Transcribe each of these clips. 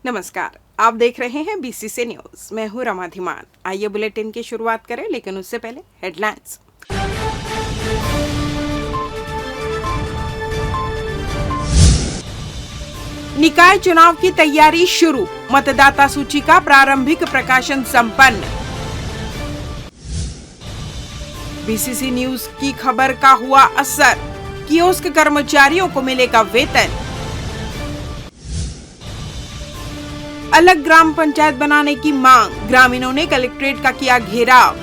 नमस्कार, आप देख रहे हैं बीसीसी न्यूज। मैं हूं रमा धीमान। आइए बुलेटिन की शुरुआत करें, लेकिन उससे पहले हेडलाइंस। निकाय चुनाव की तैयारी शुरू, मतदाता सूची का प्रारंभिक प्रकाशन संपन्न। बीसीसी न्यूज की खबर का हुआ असर, कियोस्क कर्मचारियों को मिलेगा वेतन। अलग ग्राम पंचायत बनाने की मांग, ग्रामीणों ने कलेक्ट्रेट का किया घेराव।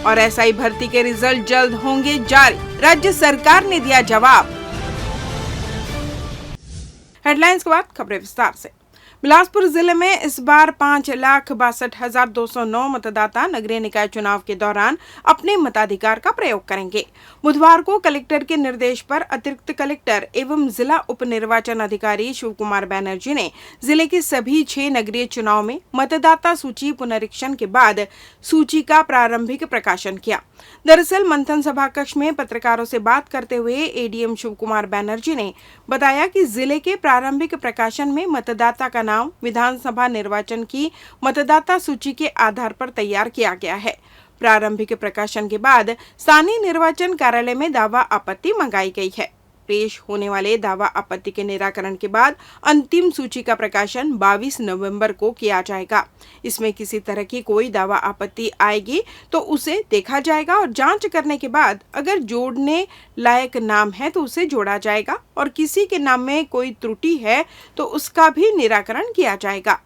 और एसआई भर्ती के रिजल्ट जल्द होंगे जारी, राज्य सरकार ने दिया जवाब। हेडलाइंस के बाद खबरें विस्तार से। बिलासपुर जिले में इस बार 5,62,209 मतदाता नगरीय निकाय चुनाव के दौरान अपने मताधिकार का प्रयोग करेंगे। बुधवार को कलेक्टर के निर्देश पर अतिरिक्त कलेक्टर एवं जिला उप निर्वाचन अधिकारी शिव कुमार बैनर्जी ने जिले के सभी 6 नगरीय चुनाव में मतदाता सूची पुनरीक्षण के बाद सूची का प्रारंभिक प्रकाशन किया। दरअसल मंथन सभा कक्ष में पत्रकारों से बात करते हुए एडीएम शिव कुमार बैनर्जी ने बताया कि जिले के प्रारंभिक प्रकाशन में मतदाता का नाम विधानसभा निर्वाचन की मतदाता सूची के आधार पर तैयार किया गया है। प्रारंभिक प्रकाशन के बाद स्थानीय निर्वाचन कार्यालय में दावा आपत्ति मंगाई गई है। पेश होने वाले दावा आपत्ति के निराकरण के बाद अंतिम सूची का प्रकाशन 22 नवंबर को किया जाएगा। इसमें किसी तरह की कोई दावा आपत्ति आएगी तो उसे देखा जाएगा और जांच करने के बाद अगर जोड़ने लायक नाम है तो उसे जोड़ा जाएगा और किसी के नाम में कोई त्रुटि है तो उसका भी निराकरण किया जाएगा।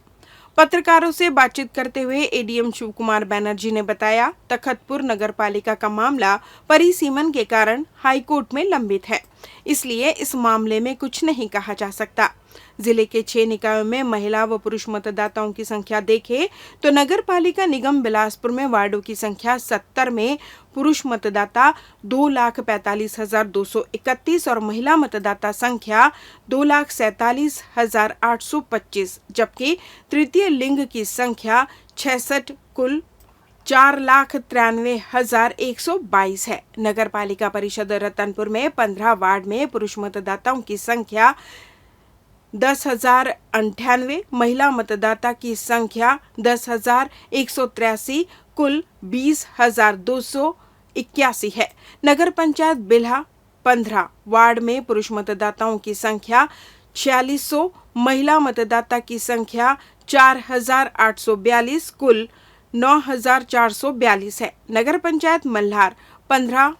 पत्रकारों से बातचीत करते हुए एडीएम शिव कुमार बैनर्जी ने बताया, तखतपुर नगरपालिका का मामला परिसीमन के कारण हाईकोर्ट में लंबित है, इसलिए इस मामले में कुछ नहीं कहा जा सकता। जिले के 6 निकायों में महिला व पुरुष मतदाताओं की संख्या देखें तो नगरपालिका निगम बिलासपुर में वार्डों की संख्या 70 में पुरुष मतदाता 2,45,231 और महिला मतदाता संख्या 2,47,825, जबकि तृतीय लिंग की संख्या 66 कुल 4,93,122 है। नगरपालिका परिषद रतनपुर में 15 वार्ड में पुरुष मतदाताओं की संख्या 10,098, महिला मतदाता की संख्या 10,183, कुल 20,281 है। नगर पंचायत बिल्हा 15 वार्ड में पुरुष मतदाताओं की संख्या 4600, महिला मतदाता की संख्या 4,842, कुल 9,442 है। नगर पंचायत मल्हार 15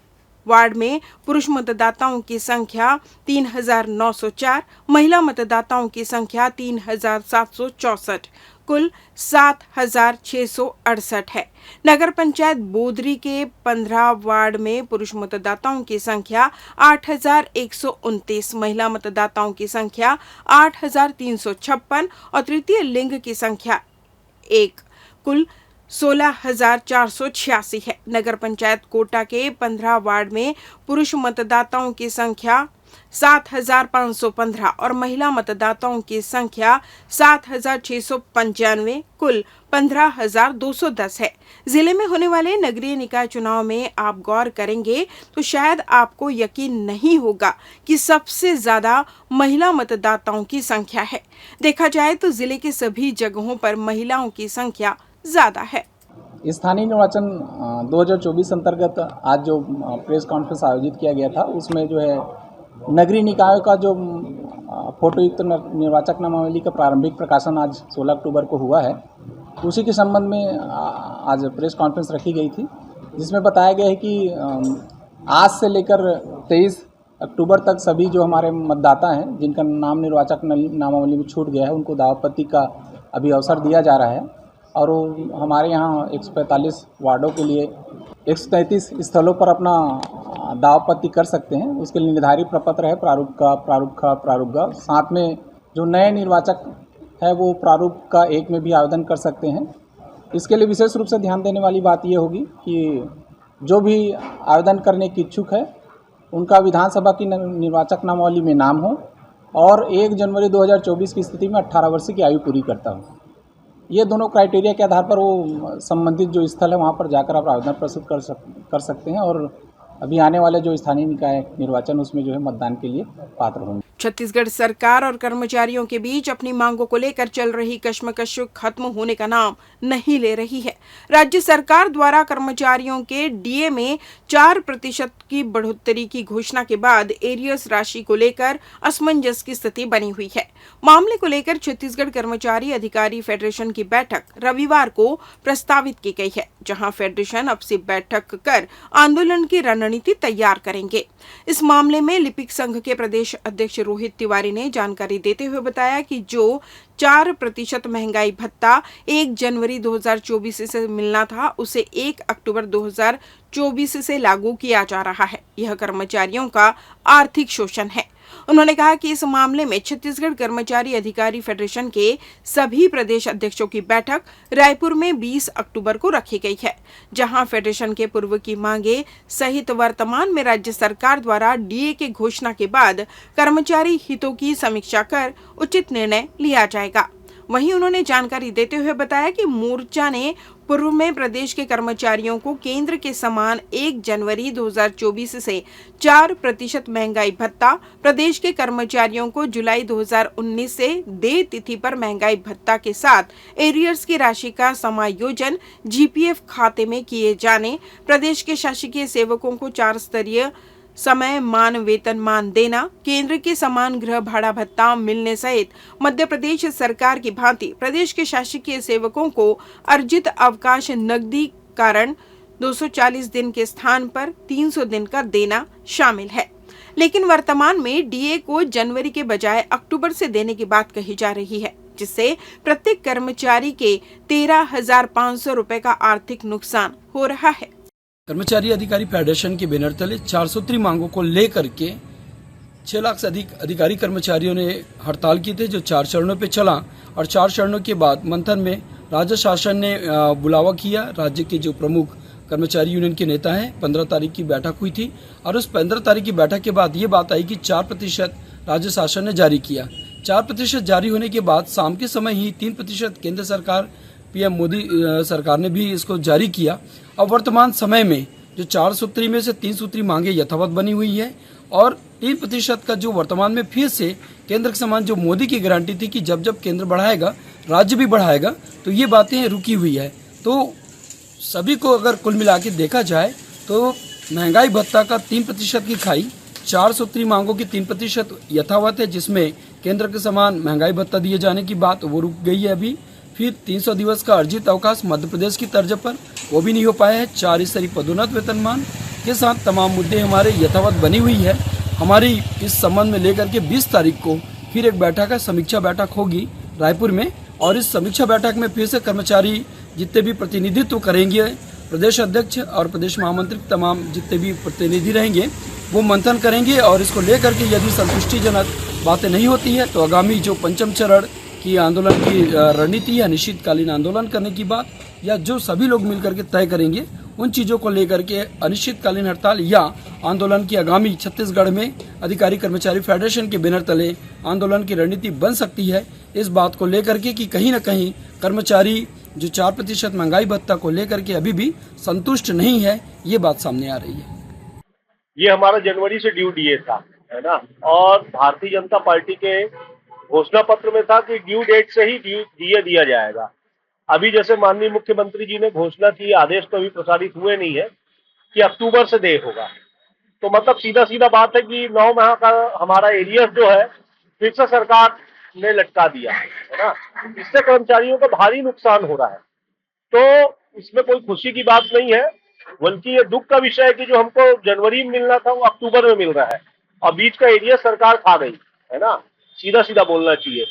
वार्ड में पुरुष मतदाताओं की संख्या 3,904, महिला मतदाताओं की संख्या 3,764, कुल 7,668 है। नगर पंचायत बोदरी के 15 वार्ड में पुरुष मतदाताओं की संख्या 8,129, महिला मतदाताओं की संख्या 8,356 और तृतीय लिंग की संख्या 1, कुल 16,486 है। नगर पंचायत कोटा के 15 वार्ड में पुरुष मतदाताओं की संख्या 7,515 और महिला मतदाताओं की संख्या 7,695, कुल 15,210 है। जिले में होने वाले नगरीय निकाय चुनाव में आप गौर करेंगे तो शायद आपको यकीन नहीं होगा कि सबसे ज्यादा महिला मतदाताओं की संख्या है। देखा जाए तो जिले के सभी जगहों पर महिलाओं की संख्या ज्यादा है। स्थानीय निर्वाचन 2024 अंतर्गत आज जो प्रेस कॉन्फ्रेंस आयोजित किया गया था, उसमें जो है नगरीय निकायों का जो फोटोयुक्त निर्वाचक नामावली का प्रारंभिक प्रकाशन आज 16 अक्टूबर को हुआ है। उसी के संबंध में आज प्रेस कॉन्फ्रेंस रखी गई थी, जिसमें बताया गया है कि आज से लेकर 23 अक्टूबर तक सभी जो हमारे मतदाता हैं जिनका नाम निर्वाचक नामावली में छूट गया है, उनको दावापत्ती का अभी अवसर दिया जा रहा है। और हमारे यहाँ 145 वार्डों के लिए 133 स्थलों पर अपना दावापत्ती कर सकते हैं। उसके लिए निर्धारित प्रपत्र है प्रारूप का। साथ में जो नए निर्वाचक है वो प्रारूप का 1 में भी आवेदन कर सकते हैं। इसके लिए विशेष रूप से ध्यान देने वाली बात ये होगी कि जो भी आवेदन करने की इच्छुक है उनका विधानसभा की निर्वाचक नामावली में नाम हो और 1 जनवरी 2024 की स्थिति में 18 वर्ष की आयु पूरी करता हूँ। ये दोनों क्राइटेरिया के आधार पर वो संबंधित जो स्थल है वहाँ पर जाकर आप आवेदन प्रस्तुत कर सकते हैं और अभी आने वाले जो स्थानीय निकाय निर्वाचन उसमें जो है मतदान के लिए पात्र होंगे। छत्तीसगढ़ सरकार और कर्मचारियों के बीच अपनी मांगों को लेकर चल रही कश्मकश खत्म होने का नाम नहीं ले रही है। राज्य सरकार द्वारा कर्मचारियों के डीए में 4% की बढ़ोतरी की घोषणा के बाद एरियर्स राशि को लेकर असमंजस की स्थिति बनी हुई है। मामले को लेकर छत्तीसगढ़ कर्मचारी अधिकारी फेडरेशन की बैठक रविवार को प्रस्तावित की गई है, जहां फेडरेशन अब से बैठक कर आंदोलन की रणनीति तैयार करेंगे। इस मामले में लिपिक संघ के प्रदेश अध्यक्ष रोहित तिवारी ने जानकारी देते हुए बताया कि जो 4% महंगाई भत्ता 1 जनवरी 2024 से मिलना था, उसे 1 अक्टूबर 2024 से लागू किया जा रहा है। यह कर्मचारियों का आर्थिक शोषण है। उन्होंने कहा कि इस मामले में छत्तीसगढ़ कर्मचारी अधिकारी फेडरेशन के सभी प्रदेश अध्यक्षों की बैठक रायपुर में 20 अक्टूबर को रखी गई है, जहां फेडरेशन के पूर्व की मांगे सहित वर्तमान में राज्य सरकार द्वारा डीए के घोषणा के बाद कर्मचारी हितों की समीक्षा कर उचित निर्णय लिया जाएगा। वहीं उन्होंने जानकारी देते हुए बताया कि मोर्चा ने पूर्व में प्रदेश के कर्मचारियों को केंद्र के समान 1 जनवरी 2024 से 4% महंगाई भत्ता, प्रदेश के कर्मचारियों को जुलाई 2019 से देय तिथि पर महंगाई भत्ता के साथ एरियर्स की राशि का समायोजन जीपीएफ खाते में किए जाने, प्रदेश के शासकीय सेवकों को 4 स्तरीय समय मान वेतन मान देना, केंद्र के समान गृह भाड़ा भत्ता मिलने सहित मध्य प्रदेश सरकार की भांति प्रदेश के शासकीय सेवकों को अर्जित अवकाश नकदी कारण 240 दिन के स्थान पर 300 दिन का देना शामिल है। लेकिन वर्तमान में डीए को जनवरी के बजाय अक्टूबर से देने की बात कही जा रही है, जिससे प्रत्येक कर्मचारी के 13,500 रुपए का आर्थिक नुकसान हो रहा है। कर्मचारी अधिकारी फेडरेशन के बैनर तले 4 सूत्री मांगों को लेकर के 6 लाख से अधिक अधिकारी कर्मचारियों ने हड़ताल की थी, जो 4 चरणों पे चला और 4 चरणों के बाद मंथन में राज्य शासन ने बुलावा किया। राज्य के जो प्रमुख कर्मचारी यूनियन के नेता हैं, 15 तारीख की बैठक हुई थी और उस 15 तारीख की बैठक के बाद ये बात आई कि 4% राज्य शासन ने जारी किया। 4% जारी होने के बाद शाम के समय ही 3% केंद्र सरकार पीएम मोदी सरकार ने भी इसको जारी किया। अब वर्तमान समय में जो 4 सूत्री में से 3 सूत्री मांगे यथावत बनी हुई है और 3% का जो वर्तमान में फिर से केंद्र के समान जो मोदी की गारंटी थी कि जब जब केंद्र बढ़ाएगा राज्य भी बढ़ाएगा, तो ये बातें रुकी हुई है। तो सभी को अगर कुल मिला के देखा जाए तो महंगाई भत्ता का 3% की खाई, 4 सूत्री मांगों की 3% यथावत है, जिसमें केंद्र के समान महंगाई भत्ता दिए जाने की बात वो रुक गई है अभी। फिर 300 दिवस का अर्जित अवकाश मध्य प्रदेश की तर्ज पर वो भी नहीं हो पाया है। 4 स्तरीय पदोन्नत वेतनमान के साथ तमाम मुद्दे हमारे यथावत बनी हुई है। हमारी इस संबंध में लेकर के 20 तारीख को फिर एक बैठक है, समीक्षा बैठक होगी रायपुर में और इस समीक्षा बैठक में फिर से कर्मचारी जितने भी प्रतिनिधित्व करेंगे, प्रदेश अध्यक्ष और प्रदेश महामंत्री तमाम जितने भी प्रतिनिधि रहेंगे वो मंथन करेंगे और इसको लेकर के यदि संतुष्टिजनक बातें नहीं होती है तो आगामी जो 5वें चरण की आंदोलन की रणनीति या अनिश्चितकालीन आंदोलन करने की बात या जो सभी लोग मिलकर के तय करेंगे, उन चीज़ों को लेकर के अनिश्चितकालीन हड़ताल या आंदोलन की आगामी छत्तीसगढ़ में अधिकारी कर्मचारी फेडरेशन के बैनर तले आंदोलन की रणनीति बन सकती है। इस बात को लेकर के कि कहीं न कहीं कर्मचारी जो 4% महंगाई भत्ता को लेकर के अभी भी संतुष्ट नहीं है, ये बात सामने आ रही है। ये हमारा जनवरी से ड्यू डीए था, है ना, और भारतीय जनता पार्टी के घोषणा पत्र में था कि ड्यू डेट से ही डीए दिया जाएगा। अभी जैसे माननीय मुख्यमंत्री जी ने घोषणा की, आदेश तो अभी प्रसारित हुए नहीं है कि अक्टूबर से देय होगा, तो मतलब सीधा सीधा बात है कि 9 माह का हमारा एरियर्स जो है फिर से सरकार ने लटका दिया है ना। इससे कर्मचारियों को भारी नुकसान हो रहा है, तो इसमें कोई खुशी की बात नहीं है, बल्कि ये दुख का विषय है कि जो हमको जनवरी में मिलना था वो अक्टूबर में मिल रहा है और बीच का एरिया सरकार खा गई है ना। सीधा सीधा बोलना चाहिए।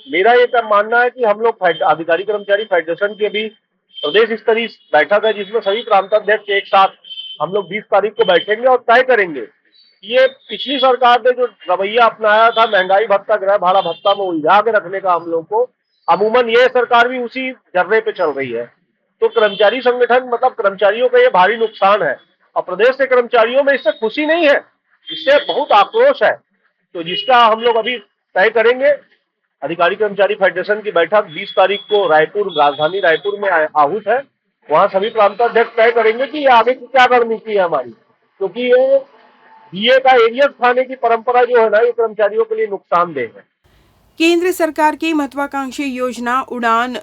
मेरा ये मानना है कि हम लोग अधिकारी कर्मचारी फेडरेशन की भी प्रदेश स्तरीय बैठक है, जिसमें सभी प्रांताध्यक्ष एक साथ हम लोग 20 तारीख को बैठेंगे और तय करेंगे। ये पिछली सरकार ने जो रवैया अपनाया था महंगाई भत्ता गृह भाड़ा भत्ता में उलझा के रखने का हम लोग को, अमूमन ये सरकार भी उसी जर्रे पे चल रही है। तो कर्मचारी संगठन मतलब कर्मचारियों का ये भारी नुकसान है और प्रदेश के कर्मचारियों में इससे खुशी नहीं है। इससे बहुत आक्रोश है। तो जिसका हम लोग अभी तय करेंगे। अधिकारी कर्मचारी फेडरेशन की बैठक 20 तारीख को रायपुर, राजधानी रायपुर में आहूत है। वहां सभी प्रांताध्यक्ष तय करेंगे कि ये आगे की क्या रणनीति है हमारी, क्योंकि ये डीए का एरियस खाने की परंपरा जो है ना, ये कर्मचारियों के लिए नुकसानदेह है। केंद्र सरकार की महत्वाकांक्षी योजना उड़ान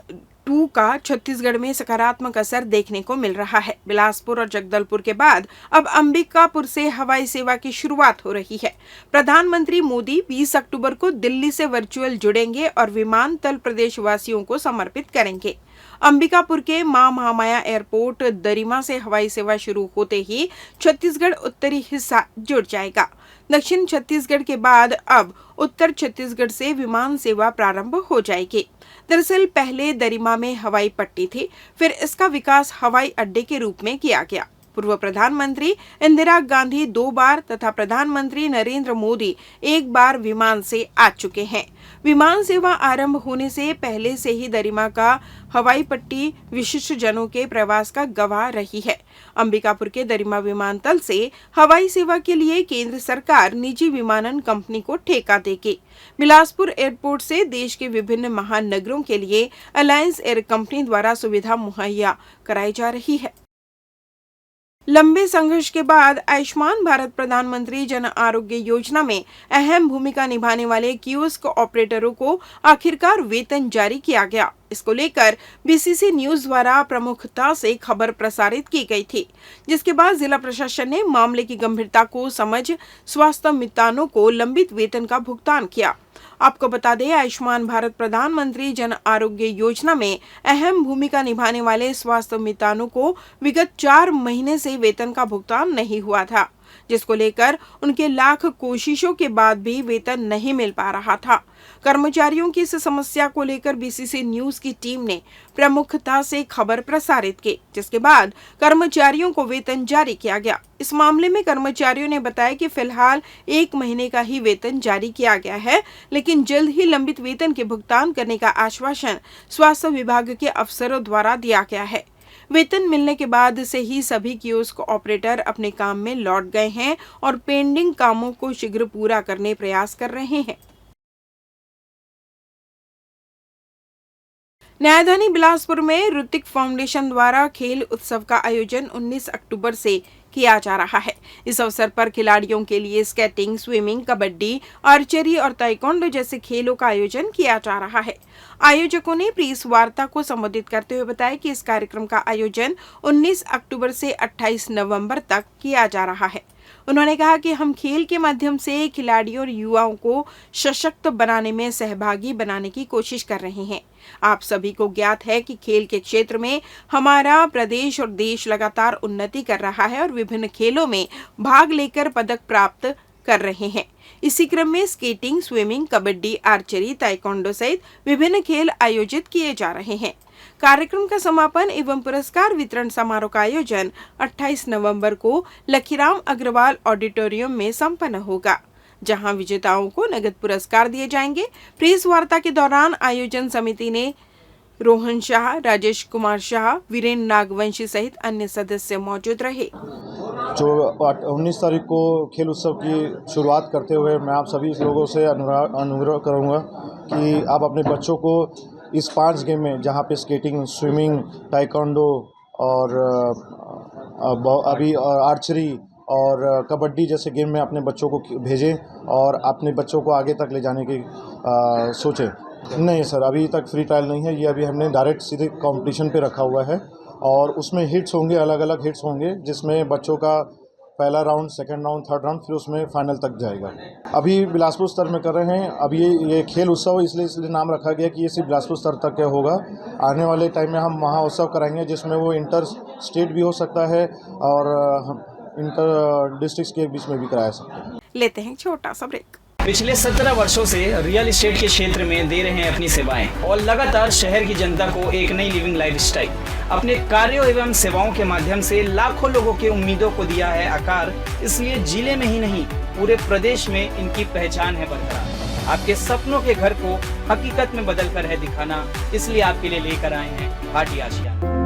2 का छत्तीसगढ़ में सकारात्मक असर देखने को मिल रहा है। बिलासपुर और जगदलपुर के बाद अब अंबिकापुर से हवाई सेवा की शुरुआत हो रही है। प्रधानमंत्री मोदी 20 अक्टूबर को दिल्ली से वर्चुअल जुड़ेंगे और विमानतल प्रदेशवासियों को समर्पित करेंगे। अंबिकापुर के मां महामाया एयरपोर्ट दरिमा से हवाई सेवा शुरू होते ही छत्तीसगढ़ उत्तरी हिस्सा जुड़ जाएगा। दक्षिण छत्तीसगढ़ के बाद अब उत्तर छत्तीसगढ़ से विमान सेवा प्रारंभ हो जाएगी। दरअसल पहले दरिमा में हवाई पट्टी थी, फिर इसका विकास हवाई अड्डे के रूप में किया गया। पूर्व प्रधानमंत्री इंदिरा गांधी 2 बार तथा प्रधानमंत्री नरेंद्र मोदी 1 बार विमान से आ चुके हैं। विमान सेवा आरंभ होने से पहले से ही दरिमा का हवाई पट्टी विशिष्ट जनों के प्रवास का गवाह रही है। अंबिकापुर के दरिमा विमानतल से हवाई सेवा के लिए केंद्र सरकार निजी विमानन कंपनी को ठेका देगी। बिलासपुर एयरपोर्ट से देश के विभिन्न महानगरों के लिए अलायंस एयर कंपनी द्वारा सुविधा मुहैया कराई जा रही है। लंबे संघर्ष के बाद आयुष्मान भारत प्रधानमंत्री जन आरोग्य योजना में अहम भूमिका निभाने वाले कियोस्क ऑपरेटरों को आखिरकार वेतन जारी किया गया। इसको लेकर बीसीसी न्यूज द्वारा प्रमुखता से खबर प्रसारित की गई थी, जिसके बाद जिला प्रशासन ने मामले की गंभीरता को समझ स्वास्थ्य मितानों को लंबित वेतन का भुगतान किया। आपको बता दें, आयुष्मान भारत प्रधानमंत्री जन आरोग्य योजना में अहम भूमिका निभाने वाले स्वास्थ्य मितानों को विगत 4 महीने से वेतन का भुगतान नहीं हुआ था, जिसको लेकर उनके लाख कोशिशों के बाद भी वेतन नहीं मिल पा रहा था। कर्मचारियों की इस समस्या को लेकर बीसीसी न्यूज की टीम ने प्रमुखता से खबर प्रसारित की, जिसके बाद कर्मचारियों को वेतन जारी किया गया। इस मामले में कर्मचारियों ने बताया कि फिलहाल 1 महीने का ही वेतन जारी किया गया है, लेकिन जल्द ही लंबित वेतन के भुगतान करने का आश्वासन स्वास्थ्य विभाग के अफसरों द्वारा दिया गया है। वेतन मिलने के बाद से ही सभी कियोस्क ऑपरेटर अपने काम में लौट गए हैं और पेंडिंग कामों को शीघ्र पूरा करने प्रयास कर रहे हैं। न्यायधानी बिलासपुर में ऋतिक फाउंडेशन द्वारा खेल उत्सव का आयोजन 19 अक्टूबर से किया जा रहा है। इस अवसर पर खिलाड़ियों के लिए स्केटिंग, स्विमिंग, कबड्डी, आर्चरी और ताइक्वांडो जैसे खेलों का आयोजन किया जा रहा है। आयोजकों ने प्रेस वार्ता को संबोधित करते हुए बताया कि इस कार्यक्रम का आयोजन 19 अक्टूबर से 28 नवंबर तक किया जा रहा है। उन्होंने कहा कि हम खेल के माध्यम से खिलाड़ियों और युवाओं को सशक्त बनाने में सहभागी बनाने की कोशिश कर रहे हैं। आप सभी को ज्ञात है कि खेल के क्षेत्र में हमारा प्रदेश और देश लगातार उन्नति कर रहा है और विभिन्न खेलों में भाग लेकर पदक प्राप्त कर रहे हैं। इसी क्रम में skating, swimming, kabaddi, archery, taekwondo सहित विभिन्न खेल आयोजित किए जा रहे हैं। कार्यक्रम का समापन एवं पुरस्कार वितरण समारोह का आयोजन 28 नवंबर को लखीराम अग्रवाल ऑडिटोरियम में संपन्न होगा, जहां विजेताओं को नगद पुरस्कार दिए जाएंगे। प्रेस वार्ता के दौरान आयोजन समिति ने रोहन शाह, राजेश कुमार शाह, वीरेंद्र नागवंशी सहित अन्य सदस्य मौजूद रहे। जो 19 तारीख को खेल उत्सव की शुरुआत करते हुए मैं आप सभी लोगों से अनुरोध करूंगा कि आप अपने बच्चों को इस 5 गेम में, जहां पे स्केटिंग, स्विमिंग, ताइक्वांडो और अभी आर्चरी और कबड्डी जैसे गेम में अपने बच्चों को भेजें और अपने बच्चों को आगे तक ले जाने की सोचें। नहीं सर, अभी तक फ्री ट्रायल नहीं है, ये अभी हमने डायरेक्ट सीधे कंपटीशन पे रखा हुआ है और उसमें हिट्स होंगे, अलग अलग हिट्स होंगे, जिसमें बच्चों का पहला round, second round, third round, फिर उसमें फाइनल तक जाएगा। अभी बिलासपुर स्तर में कर रहे हैं। अभी ये खेल उत्सव इसलिए नाम रखा गया कि ये सिर्फ बिलासपुर स्तर तक का होगा। आने वाले टाइम में हम महाउत्सव कराएंगे, जिसमें वो इंटर स्टेट भी हो सकता है और इंटर डिस्ट्रिक्ट के बीच में भी कराया सकते हैं। लेते हैं छोटा सा ब्रेक। पिछले 17 वर्षों से रियल एस्टेट के क्षेत्र में दे रहे हैं अपनी सेवाएं और लगातार शहर की जनता को एक नई लिविंग लाइफस्टाइल। अपने कार्यों एवं सेवाओं के माध्यम से लाखों लोगों की उम्मीदों को दिया है आकार। इसलिए जिले में ही नहीं, पूरे प्रदेश में इनकी पहचान है बरकरार। आपके सपनों के घर को हकीकत में बदल कर है दिखाना, इसलिए आपके लिए लेकर आए हैं भाटी आशियाना।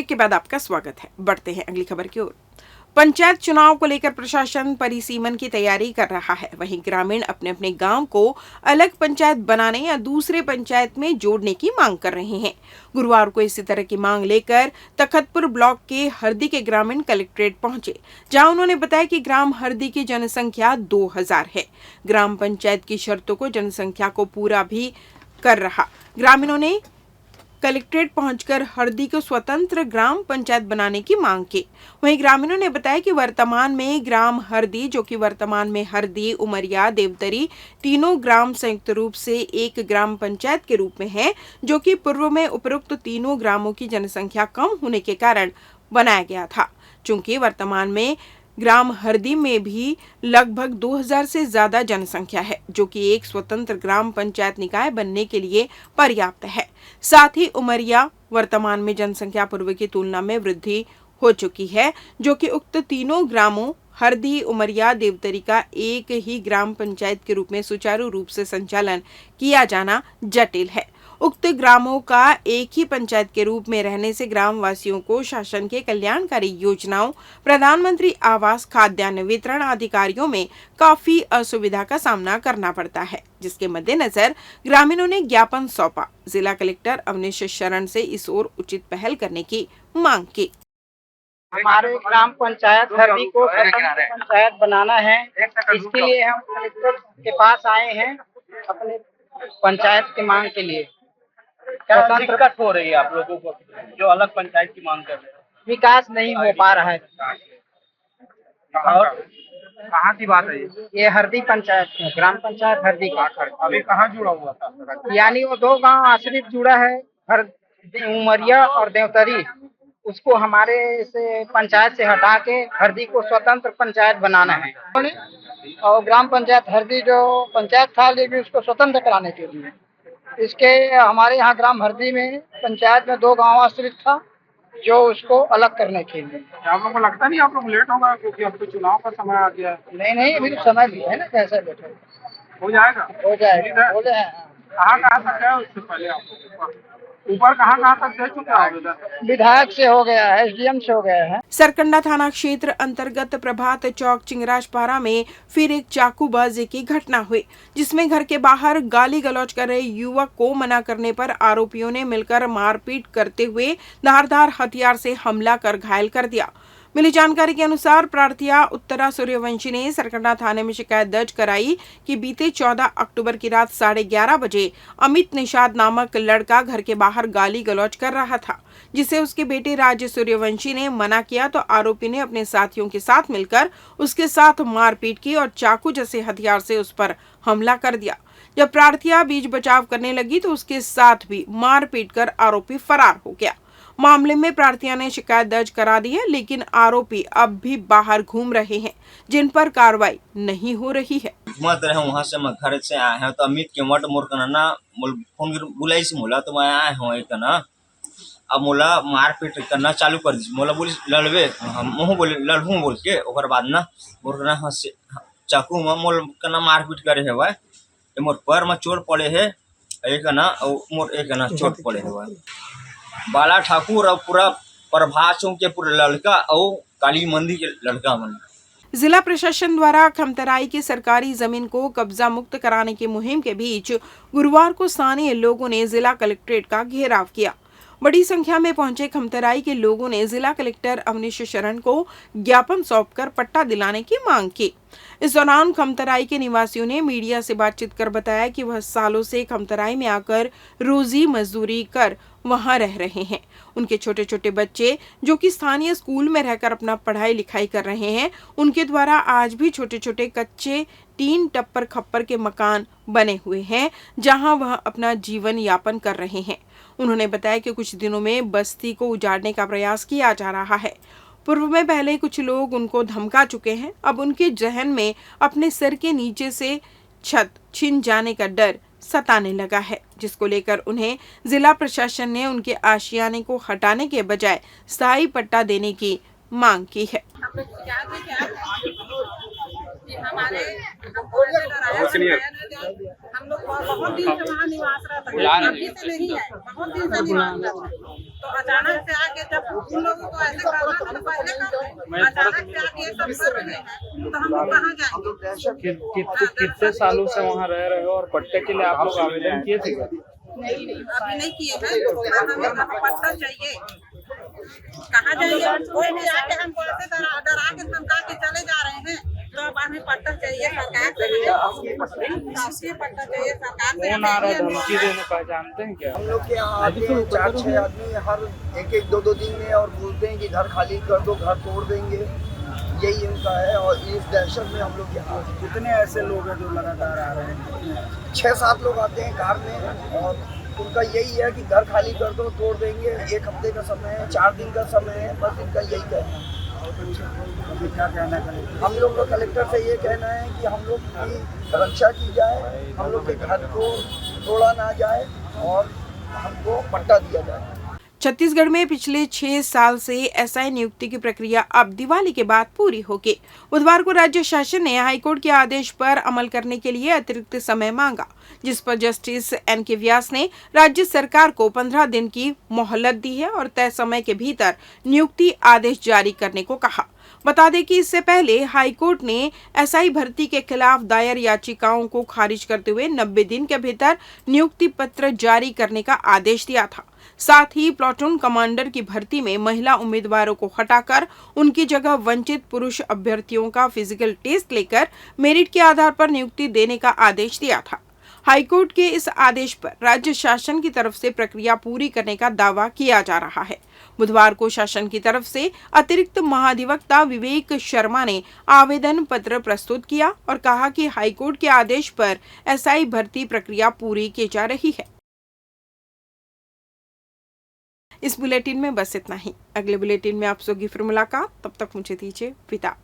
ब्रेक के बाद आपका स्वागत है। बढ़ते हैं अगली खबर की ओर। पंचायत चुनाव को लेकर प्रशासन परिसीमन की तैयारी कर रहा है। वहीं ग्रामीण अपने अपने गांव को अलग पंचायत बनाने या दूसरे पंचायत में जोड़ने की मांग कर रहे हैं। गुरुवार को इसी तरह की मांग लेकर तखतपुर ब्लॉक के हरदी के ग्रामीण कलेक्ट्रेट पहुंचे, जहां उन्होंने बताया कि ग्राम हरदी की जनसंख्या 2000 है। ग्राम पंचायत की शर्तों को जनसंख्या को पूरा भी कर रहा। ग्रामीणों ने कलेक्ट्रेट पहुंचकर हरदी को स्वतंत्र ग्राम पंचायत बनाने की मांग की। वहीं ग्रामीणों ने बताया कि वर्तमान में ग्राम हरदी, जो कि वर्तमान में हरदी, उमरिया, देवतरी तीनों ग्राम संयुक्त रूप से एक ग्राम पंचायत के रूप में है, जो कि पूर्व में उपरोक्त तीनों ग्रामों की जनसंख्या कम होने के कारण बनाया गया था। चूंकि वर्तमान में ग्राम हरदी में भी लगभग 2000 से ज्यादा जनसंख्या है, जो कि एक स्वतंत्र ग्राम पंचायत निकाय बनने के लिए पर्याप्त है। साथ ही उमरिया वर्तमान में जनसंख्या पूर्व की तुलना में वृद्धि हो चुकी है, जो कि उक्त तीनों ग्रामों हरदी, उमरिया, देवतरी का एक ही ग्राम पंचायत के रूप में सुचारू रूप से संचालन किया जाना जटिल है। उक्त ग्रामों का एक ही पंचायत के रूप में रहने से ग्राम वासियों को शासन के कल्याणकारी योजनाओं, प्रधानमंत्री आवास, खाद्यान्न वितरण आदि कार्यों में काफी असुविधा का सामना करना पड़ता है, जिसके मद्देनजर ग्रामीणों ने ज्ञापन सौंपा। जिला कलेक्टर अवनीश शरण से इस ओर उचित पहल करने की मांग की। हमारे ग्राम पंचायत हरदी को स्वतंत्र पंचायत बनाना है। इसके लिए हम कलेक्टर के पास आए हैं अपने पंचायत की मांग के लिए। क्या दिक्कत हो रही है आप लोगों को जो अलग पंचायत की मांग कर रहे हैं? विकास नहीं हो पा रहा है। और कहाँ की बात है ये हरदी पंचायत है, ग्राम पंचायत हरदी का। अभी कहाँ जुड़ा हुआ था? यानी वो 2 गांव आश्रित जुड़ा है, उमरिया और देवतरी। उसको हमारे से पंचायत से हटा के हरदी को स्वतंत्र पंचायत बनाना है। और ग्राम पंचायत हरदी जो पंचायत था, लेकिन उसको स्वतंत्र कराने के लिए इसके हमारे यहाँ ग्राम हरदी में पंचायत में 2 गांव आश्रित था, जो उसको अलग करने के लिए। आप लोगों को लगता नहीं आप लोग लेट होगा, क्योंकि अब तो चुनाव का समय आ गया? नहीं, अभी तो समय भी है ना, कैसे बैठे हो जाएगा। बोले हैं। कहाँ तक है उससे पहले आप लोग ऊपर कहाँ तक दे चुके आवेदन? विधायक से हो गया है, SDM से हो गया है। सरकंडा थाना क्षेत्र अंतर्गत प्रभात चौक चिंगराजपारा में फिर एक चाकूबाजी की घटना हुई, जिसमें घर के बाहर गाली गलौज कर रहे युवक को मना करने पर आरोपियों ने मिलकर मारपीट करते हुए धारदार हथियार से हमला कर घायल कर दिया। मिली जानकारी के अनुसार प्रार्थिया उत्तरा सूर्यवंशी ने सरकंडा थाने में शिकायत दर्ज कराई कि बीते 14 अक्टूबर की रात 11:30 बजे अमित निषाद नामक लड़का घर के बाहर गाली गलौज कर रहा था, जिसे उसके बेटे राज सूर्यवंशी ने मना किया तो आरोपी ने अपने साथियों के साथ मिलकर उसके साथ मारपीट की और चाकू जैसे हथियार से उस पर हमला कर दिया। जब प्रार्थिया बीच बचाव करने लगी तो उसके साथ भी मारपीट कर आरोपी फरार हो गया। मामले में प्रार्थिया ने शिकायत दर्ज करा दी है, लेकिन आरोपी अब भी बाहर घूम रहे हैं, जिन पर कार्रवाई नहीं हो रही है। मत रहे वहाँ से मैं घर से आए हैं तो अमित के मट मोर करना फोन बुलाई से मोला तो मैं आए हूँ एक ना। अब मोला मारपीट करना चालू कर दी, मोला बोली लड़वे, मुँह बोले लड़ू बोल के ओकर बाद ना मोर करना चाकू में मोल करना मारपीट करे है भाई। मोर पैर में चोट पड़े है एक ना, मोर एक ना चोट पड़े है भाई। बाला ठाकुर और पूरा प्रभात चौक के पूरा लड़का और काली मंदिर के लड़का मन। जिला प्रशासन द्वारा खमतराई की सरकारी जमीन को कब्जा मुक्त कराने की मुहिम के बीच गुरुवार को स्थानीय लोगों ने जिला कलेक्ट्रेट का घेराव किया। बड़ी संख्या में पहुंचे खमतराई के लोगों ने जिला कलेक्टर अवनीश शरण को ज्ञापन सौंपकर पट्टा दिलाने की मांग की। इस दौरान खमतराई के निवासियों ने मीडिया से बातचीत कर बताया कि वह सालों से खमतराई में आकर रोजी मजदूरी कर वहां रह रहे हैं। उनके छोटे छोटे बच्चे जो कि स्थानीय स्कूल में रहकर अपना पढ़ाई लिखाई कर रहे हैं, उनके द्वारा आज भी छोटे छोटे कच्चे टीन टप्पर खप्पर के मकान बने हुए हैं, जहां वह अपना जीवन यापन कर रहे हैं। उन्होंने बताया कि कुछ दिनों में बस्ती को उजाड़ने का प्रयास किया जा रहा है। पूर्व में पहले कुछ लोग उनको धमका चुके हैं। अब उनके जहन में अपने सिर के नीचे से छत छिन जाने का डर सताने लगा है, जिसको लेकर उन्हें जिला प्रशासन ने उनके आशियाने को हटाने के बजाय स्थायी पट्टा देने की मांग की है। हम लोग बहुत दिन से वहाँ निवास रहते हैं, अभी से नहीं है, बहुत दिन से निवास रहते हैं। तो अचानक से आके जब उन लोगों को ऐसे करना था तो पहले कर, अचानक से आके ये सब कर रहे हैं तो हम लोग कहाँ जाएंगे? कितने सालों से वहाँ रह रहे हो और पट्टे के लिए आप लोग आवेदन किए थे? अभी नहीं किए हैं, हमें पट्टा चाहिए। कहाँ जाएंगे? कोई भी आके हमको ऐसे डरा के धमका के चले जा रहे हैं, तो अब हमें पट्टा चाहिए सरकार से, शासकीय पट्टा चाहिए सरकार से। कौन आ रहा है धमकी देने, पहचानते हैं क्या? हम लोग के यहाँ आते हैं 4-6 आदमी हर 1-2 दिन में और बोलते हैं कि घर खाली कर दो, घर तोड़ देंगे, यही उनका है। और इस दहशत में हम लोग यहाँ कितने ऐसे लोग हैं जो लगातार आ रहे हैं? 6-7 लोग आते हैं कार में और उनका यही है कि घर खाली कर दो, तोड़ देंगे। 1 हफ्ते का समय है, 4 दिन का समय है, बस इनका यही कहना है। क्या कहना है? हम लोग का कलेक्टर से ये कहना है कि हम लोग की रक्षा की जाए, हम लोग के घर को तोड़ा ना जाए और हमको पट्टा दिया जाए। छत्तीसगढ़ में पिछले 6 साल से एसआई नियुक्ति की प्रक्रिया अब दिवाली के बाद पूरी होगी। बुधवार को राज्य शासन ने हाईकोर्ट के आदेश पर अमल करने के लिए अतिरिक्त समय मांगा, जिस पर जस्टिस एनके व्यास ने राज्य सरकार को 15 दिन की मोहलत दी है और तय समय के भीतर नियुक्ति आदेश जारी करने को कहा। बता दें कि इससे पहले हाईकोर्ट ने एसआई भर्ती के खिलाफ दायर याचिकाओं को खारिज करते हुए 90 दिन के भीतर नियुक्ति पत्र जारी करने का आदेश दिया था। साथ ही प्लाटून कमांडर की भर्ती में महिला उम्मीदवारों को हटाकर उनकी जगह वंचित पुरुष अभ्यर्थियों का फिजिकल टेस्ट लेकर मेरिट के आधार पर नियुक्ति देने का आदेश दिया था। हाईकोर्ट के इस आदेश पर राज्य शासन की तरफ से प्रक्रिया पूरी करने का दावा किया जा रहा है। बुधवार को शासन की तरफ से अतिरिक्त महाधिवक्ता विवेक शर्मा ने आवेदन पत्र प्रस्तुत किया और कहा कि हाईकोर्ट के आदेश पर एसआई भर्ती प्रक्रिया पूरी की जा रही है। इस बुलेटिन में बस इतना ही। अगले बुलेटिन में आप सबकी फिर मुलाकात, तब तक मुझे दीजिए विदा।